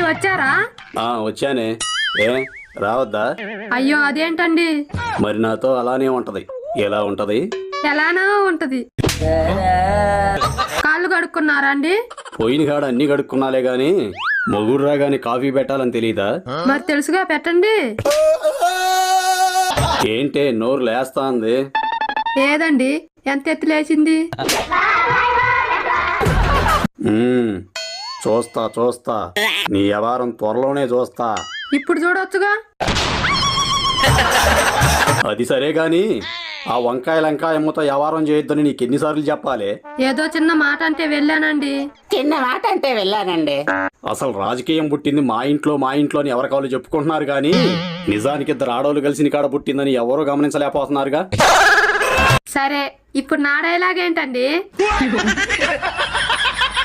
వచ్చారా? వచ్చానే. ఏ రావద్దా? అయ్యో అదేంటండి? మరి నాతో అలానే ఉంటది. ఎలా ఉంటది? ఎలానో ఉంటది. కాళ్ళు కడుక్కున్నారా అండి? పోయిన కాడ అన్ని కడుక్కున్నాలే గాని మొగుడు రాగానే కాఫీ పెట్టాలని తెలీదా? మరి తెలుసుగా పెట్టండి. ఏంటే నోరు లేస్తాంది? ఏదండి ఎంత ఎత్తు లేచింది? చూస్తా నీ వ్యవహారం త్వరలోనే చూస్తా. ఇప్పుడు చూడొచ్చుగా. అది సరే గాని ఆ వంకాయలంకాయమ్మతో వ్యవహారం చేయొద్దని నీకెన్నిసార్లు చెప్పాలి? ఏదో చిన్న మాట అంటే వెళ్ళానండి. అసలు రాజకీయం పుట్టింది మా ఇంట్లో అని ఎవరి కాళ్ళు చెప్పుకుంటున్నారు గాని నిజానికి ఇద్దరు ఆడోళ్ళు కలిసిన కాడ పుట్టిందని ఎవరూ గమనించలేకపోతున్నారుగా. సరే ఇప్పుడు నా డైలాగ్ ఏంటండి?